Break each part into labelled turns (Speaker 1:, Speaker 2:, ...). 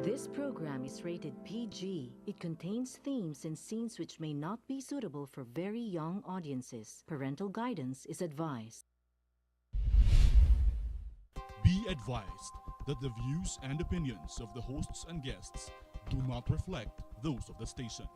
Speaker 1: This program is rated PG. It contains themes and scenes which may not be suitable for very young audiences. Parental guidance is advised.
Speaker 2: Be advised that the views and opinions of the hosts and guests do not reflect those of the station.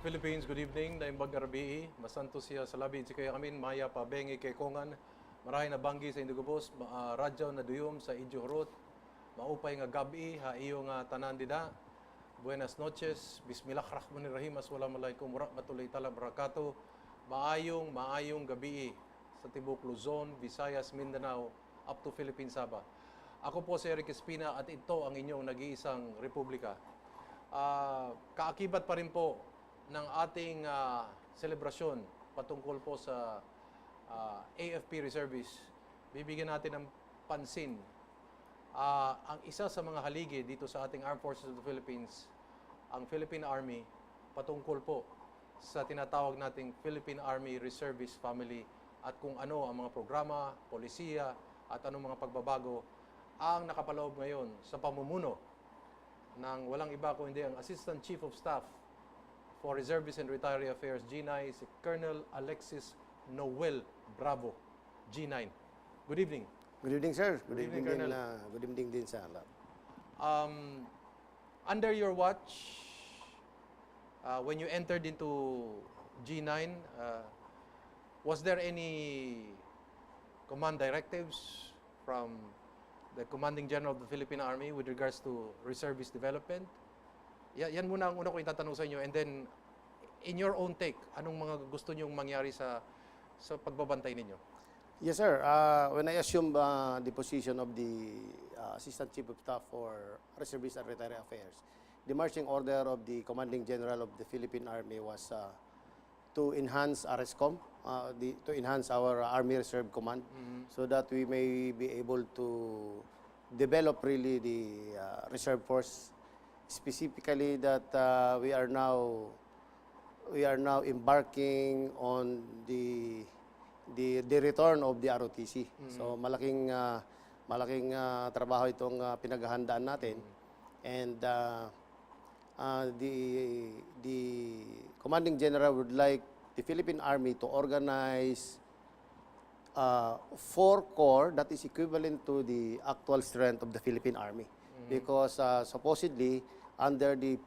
Speaker 3: Philippines, good evening. Naimbag Arabii, masanto siya sa labi si kaya amin, maya pa bengi kay Kongan, marahay na banggi sa Indigubos, radyaw na duyom sa Idjuhurot, maupay nga gabi, ha iyo nga tanan dida. Buenas noches, bismillahirrahmanirrahim, assalamualaikum warahmatullahi taala barakatuh. Maayong gabi sa Tibok Luzon, Visayas, Mindanao, up to Philippine Sabah. Ako po si Eric Espina at ito ang inyong nag-iisang republika. Kaakibat pa rin po ng ating selebrasyon patungkol po sa AFP Reservist, bibigyan natin ng pansin ang isa sa mga haligi dito sa ating Armed Forces of the Philippines, ang Philippine Army, patungkol po sa tinatawag nating Philippine Army Reservist Family at kung ano ang mga programa, polisiya at anong mga pagbabago ang nakapaloob ngayon sa pamumuno ng walang iba kundi ang Assistant Chief of Staff for Reservist and Retiree Affairs, G9, si Colonel Alexis Noel Bravo, G9. Good evening.
Speaker 4: Good evening, sir.
Speaker 3: Good evening, Colonel.
Speaker 4: Good evening din sa lahat.
Speaker 3: Under your watch, when you entered into G9, was there any command directives from the Commanding General of the Philippine Army with regards to reservist development? Yan muna ang una ko itatanong sa inyo. And then, in your own take, anong mga gusto nyong mangyari sa pagbabantay ninyo?
Speaker 4: Yes, sir. When I assumed the position of the Assistant Chief of Staff for Reservist and Retiree Affairs, the marching order of the Commanding General of the Philippine Army was to enhance RSCOM, to enhance our Army Reserve Command, so that we may be able to develop really the reserve force. Specifically that we are now embarking on the return of the ROTC. So malaking trabaho itong pinaghahandaan natin. And the Commanding General would like the Philippine Army to organize 4 corps that is equivalent to the actual strength of the Philippine Army. Because supposedly under the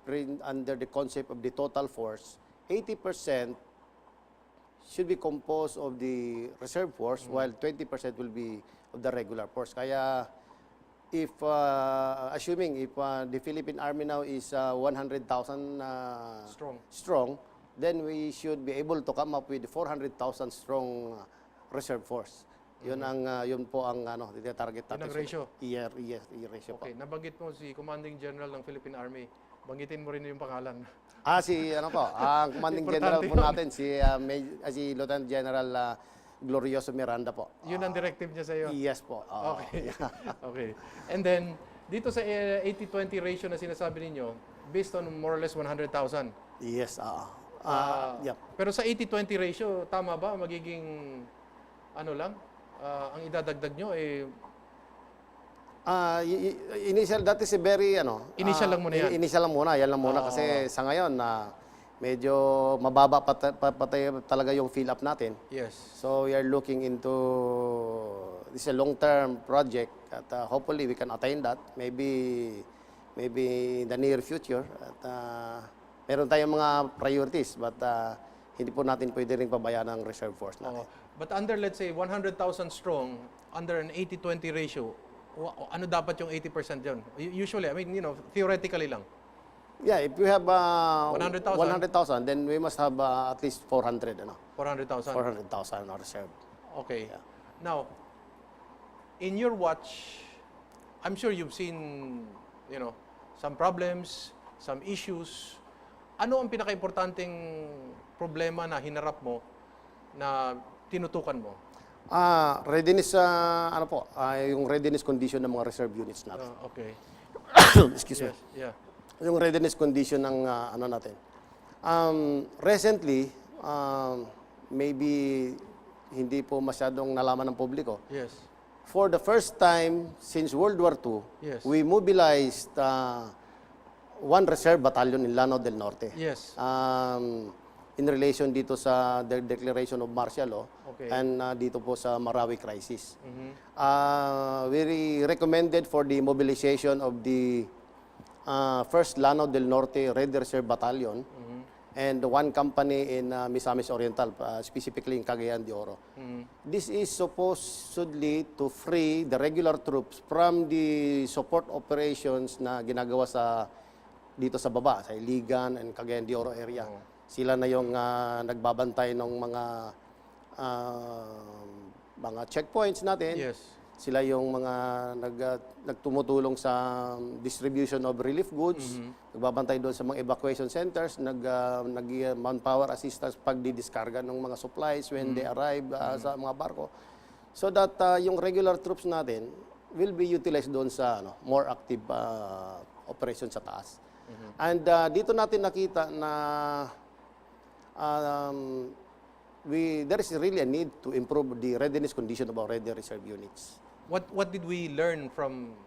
Speaker 4: concept of the total force, 80% should be composed of the reserve force, while 20% will be of the regular force. Kaya if assuming if the Philippine Army now is 100,000 strong, then we should be able to come up with 400,000 strong reserve force. Yun po ang target natin.
Speaker 3: Yun ang ratio?
Speaker 4: Yes, ratio po.
Speaker 3: Okay, nabanggit mo si Commanding General ng Philippine Army. Banggitin mo rin yung pangalan.
Speaker 4: Ang Commanding General po natin, si Lieutenant General Glorioso Miranda po.
Speaker 3: Yun ang directive niya sa iyo?
Speaker 4: Yes po.
Speaker 3: Okay. Okay. And then, dito sa 80-20 ratio na sinasabi ninyo, based on more or less 100,000?
Speaker 4: Yes. Yep.
Speaker 3: Pero sa 80-20 ratio, tama ba? Magiging, ang idadagdag nyo
Speaker 4: initial, that is a very,
Speaker 3: Initial lang muna yan?
Speaker 4: Initial lang muna, yan lang muna. Kasi sa ngayon, medyo mababa talaga yung fill up natin.
Speaker 3: Yes.
Speaker 4: So we are looking into, this is a long-term project at hopefully we can attain that. Maybe in the near future. At meron tayong mga priorities, but hindi po natin pwede rin pabayaan ang reserve force natin.
Speaker 3: But under, let's say, 100,000 strong, under an 80-20 ratio, ano dapat yung 80% dyan? Usually, I mean, theoretically lang.
Speaker 4: Yeah, if we have
Speaker 3: 100,000?
Speaker 4: 100,000, then we must have at least 400,
Speaker 3: 400,000?
Speaker 4: 400,000 on reserve.
Speaker 3: Okay. Now, in your watch, I'm sure you've seen, some problems, some issues. Ano ang pinaka-importanting problema na hinarap mo na tinutukan mo?
Speaker 4: Readiness, yung readiness condition ng mga reserve units natin.
Speaker 3: Okay.
Speaker 4: Excuse me.
Speaker 3: Yeah.
Speaker 4: Yung readiness condition ng natin. Recently, maybe hindi po masyadong nalaman ng publiko.
Speaker 3: Yes.
Speaker 4: For the first time since World War II,
Speaker 3: Yes.
Speaker 4: we mobilized one reserve battalion in Lanao del Norte.
Speaker 3: Yes.
Speaker 4: In relation dito sa the declaration of martial law
Speaker 3: Okay.
Speaker 4: and dito po sa Marawi crisis. We recommended for the mobilization of the first Lanao del Norte Red Reserve Battalion and one company in Misamis Oriental, specifically in Cagayan de Oro. This is supposedly to free the regular troops from the support operations na ginagawa dito sa baba, sa Iligan and Cagayan de Oro area. Sila na yung nagbabantay ng mga checkpoints natin.
Speaker 3: Yes.
Speaker 4: Sila yung mga nagtumutulong sa distribution of relief goods, nagbabantay doon sa mga evacuation centers, manpower assistance pag didiskarga ng mga supplies when they arrive sa mga barko. So that yung regular troops natin will be utilized doon sa more active operation sa taas. And dito natin nakita na there is really a need to improve the readiness condition of our ready reserve units.
Speaker 3: What did we learn from,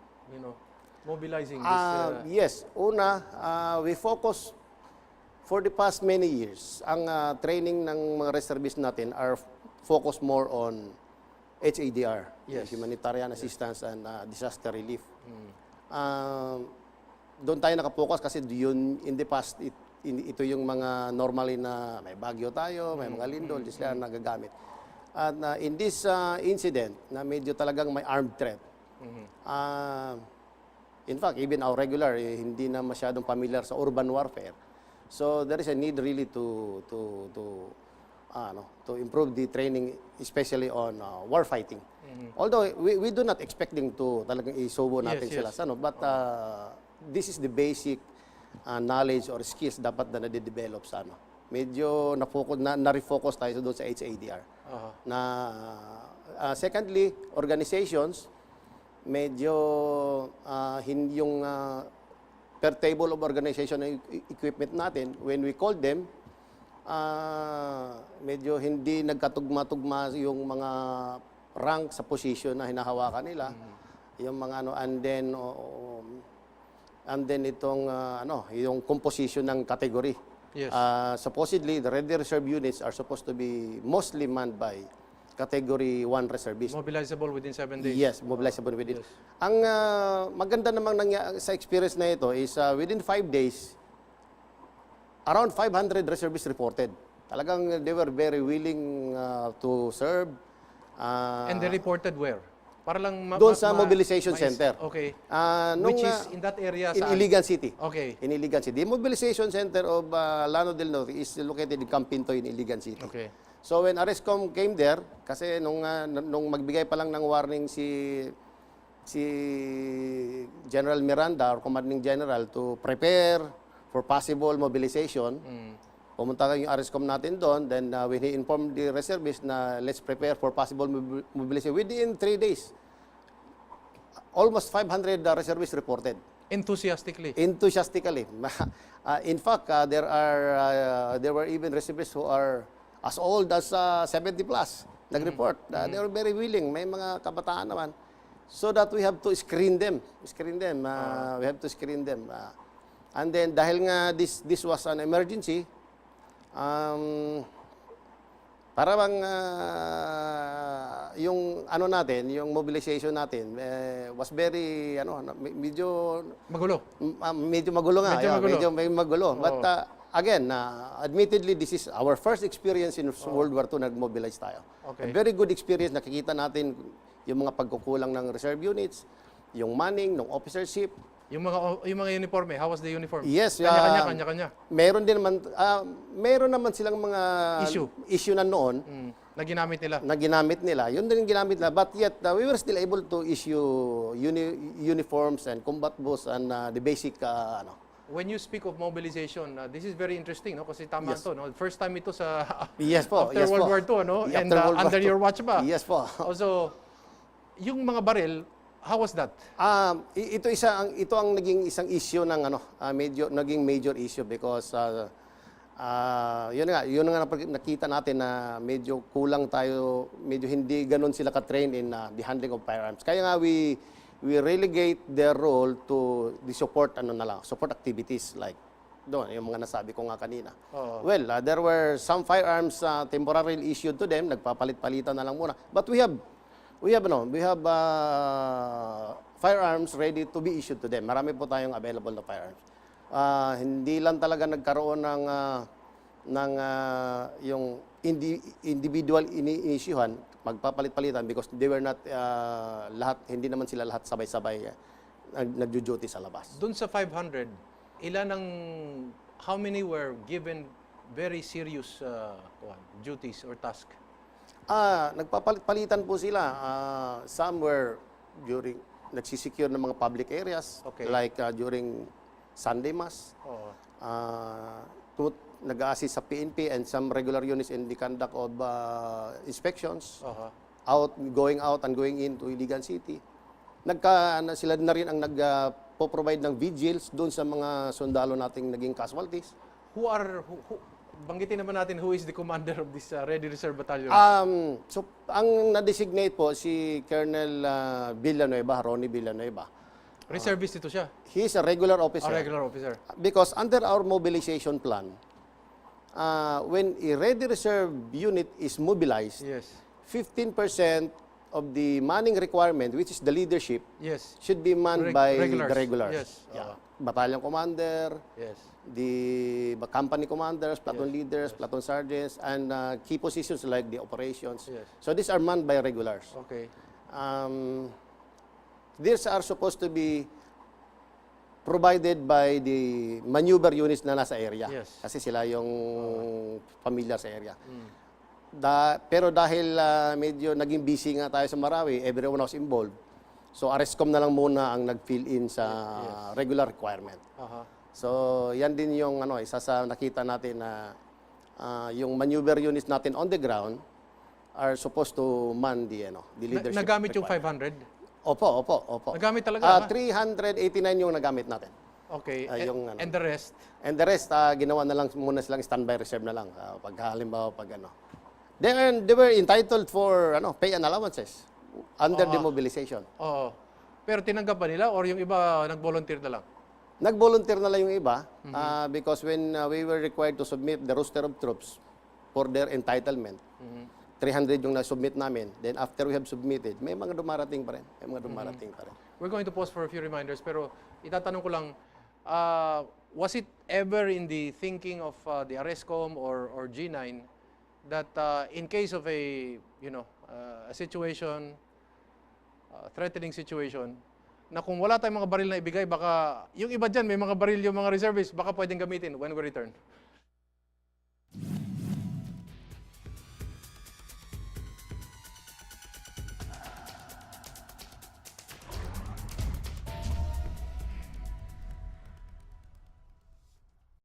Speaker 3: mobilizing this?
Speaker 4: Yes. Una, we focus for the past many years. Ang training ng mga reservists natin are focused more on HADR,
Speaker 3: Yes.
Speaker 4: humanitarian assistance and disaster relief. Doon tayo nakapokus kasi yun in the past ito yung mga normally na may bagyo tayo, may mga lindol, sila nagagamit. At in this incident na medyo talagang may armed threat, in fact, even our regular, hindi na masyadong familiar sa urban warfare. So there is a need really to improve the training, especially on war fighting. Although we do not expecting to talagang isubo natin sila sa but this is the basic knowledge or skills dapat na nade-develop sa medyo na-refocus tayo doon sa HADR. Secondly, organizations, medyo yung per table of organization ng equipment natin, when we call them, medyo hindi nagkatugma-tugma yung mga rank sa position na hinahawakan nila. Yung mga and then itong yung composition ng category.
Speaker 3: Yes.
Speaker 4: Supposedly, the Ready Reserve units are supposed to be mostly manned by Category 1 reservists.
Speaker 3: Mobilizable within 7 days?
Speaker 4: Yes, mobilizable within.
Speaker 3: Yes.
Speaker 4: Ang maganda namang sa experience na ito is within 5 days, around 500 reservists reported. Talagang they were very willing to serve.
Speaker 3: And they reported where? Para lang
Speaker 4: doon sa mobilization center.
Speaker 3: Okay.
Speaker 4: Which
Speaker 3: is in that area
Speaker 4: in
Speaker 3: saan?
Speaker 4: Iligan City.
Speaker 3: Okay.
Speaker 4: In Iligan City. The mobilization center of Lanao del Norte is located in Campinto in Iligan City.
Speaker 3: Okay.
Speaker 4: So when ARESCOM came there, kasi nung magbigay pa lang ng warning si General Miranda or Commanding General to prepare for possible mobilization, pumunta yung ARESCOM natin doon, then when he informed the reservists na let's prepare for possible mobilization, within 3 days, almost 500 reservists reported.
Speaker 3: Enthusiastically?
Speaker 4: Enthusiastically. In fact, there were even reservists who are as old as 70 plus, nag-report. They were very willing. May mga kabataan naman. So that we have to screen them. We have to screen them. And then, dahil nga this was an emergency, para bang yung natin, yung mobilization natin was very medyo
Speaker 3: magulo.
Speaker 4: Medyo magulo nga.
Speaker 3: Medyo magulo.
Speaker 4: Medyo magulo. But again, admittedly, this is our first experience in World War II, nag-mobilize tayo.
Speaker 3: Okay.
Speaker 4: A very good experience, nakikita natin yung mga pagkukulang ng reserve units, yung manning, ng officership.
Speaker 3: Yung mga uniforme, how was the uniform?
Speaker 4: Yes,
Speaker 3: Kanya-kanya.
Speaker 4: Meron naman silang mga issue na noon
Speaker 3: Na ginamit nila.
Speaker 4: na ginamit nila. Yun din yung ginamit nila. But yet, we were still able to issue uniforms and combat boots and the basic,
Speaker 3: When you speak of mobilization, this is very interesting, no? Kasi tama
Speaker 4: Yes.
Speaker 3: to, no? First time ito sa
Speaker 4: Yes po,
Speaker 3: after
Speaker 4: yes
Speaker 3: World
Speaker 4: po.
Speaker 3: War II, no?
Speaker 4: After
Speaker 3: And
Speaker 4: World War
Speaker 3: under
Speaker 4: II.
Speaker 3: your watch ba?
Speaker 4: Yes po.
Speaker 3: Also, yung mga baril, how was that?
Speaker 4: Ito ang naging isang issue ng naging major issue because yun nga nakita natin na medyo kulang tayo, medyo hindi ganoon sila ka-train in the handling of firearms. Kaya nga we relegate their role to the support activities like doon yung mga nasabi ko nga kanina. Well, there were some firearms temporarily issued to them, nagpapalit-palitan na lang muna. But we have firearms ready to be issued to them. Marami po tayong available na firearms. Hindi lang talaga nagkaroon ng yung individual ini-issuehan, magpapalit-palitan because they were not hindi naman sila lahat sabay-sabay nagjo-duty sa labas.
Speaker 3: Doon sa 500, how many were given very serious duties or task?
Speaker 4: Nagpapalit-palitan po sila. Some were nagsisecure ng mga public areas,
Speaker 3: Okay.
Speaker 4: like during Sunday Mass. Nag-assist sa PNP and some regular units in the conduct of inspections, going out and going into Iligan City. Sila na rin ang nagpo-provide ng vigils doon sa mga sundalo nating naging casualties.
Speaker 3: Banggitin naman natin who is the commander of this Ready Reserve Battalion?
Speaker 4: So, ang na-designate po si Colonel Villanueva, Ronnie Villanueva.
Speaker 3: Reservist ito siya.
Speaker 4: He is a regular officer.
Speaker 3: A regular officer.
Speaker 4: Because under our mobilization plan, when a Ready Reserve unit is mobilized,
Speaker 3: Yes.
Speaker 4: 15% of the manning requirement, which is the leadership,
Speaker 3: Yes.
Speaker 4: should be manned by
Speaker 3: Regulars.
Speaker 4: the regulars.
Speaker 3: Yes.
Speaker 4: Yeah. Battalion commander,
Speaker 3: Yes.
Speaker 4: the company commanders, platoon leaders, platoon sergeants, and key positions like the operations.
Speaker 3: Yes.
Speaker 4: So these are manned by regulars.
Speaker 3: Okay.
Speaker 4: These are supposed to be provided by the maneuver units na nasa area.
Speaker 3: Yes.
Speaker 4: Kasi sila yung familiar sa area. Pero dahil medyo naging busy nga tayo sa Marawi, everyone was involved. So ARESCOM na lang muna ang nag-fill in sa regular requirement. So yan din yung isa sa nakita natin na yung maneuver units natin on the ground are supposed to man the leadership.
Speaker 3: Nagamit yung
Speaker 4: requirement.
Speaker 3: 500?
Speaker 4: Opo.
Speaker 3: Nagamit talaga?
Speaker 4: 389 yung nagamit natin.
Speaker 3: Okay.
Speaker 4: Yung,
Speaker 3: and the rest?
Speaker 4: And the rest, ginawa na lang muna silang standby reserve na lang. Pag halimbawa, They were entitled for pay and allowances under the mobilization.
Speaker 3: Oo. Pero tinanggap ba nila or yung iba nag-volunteer na lang?
Speaker 4: Nag-volunteer na lang yung iba because when we were required to submit the roster of troops for their entitlement, 300 yung na-submit namin. Then after we have submitted, may mga dumarating pa rin.
Speaker 3: We're going to pause for a few reminders, pero itatanong ko lang, was it ever in the thinking of the ARESCOM or G9 that in case of a situation, threatening situation, na kung wala tayong mga baril na ibigay, baka yung iba dyan, may mga baril yung mga reservists, baka pwedeng gamitin when we return?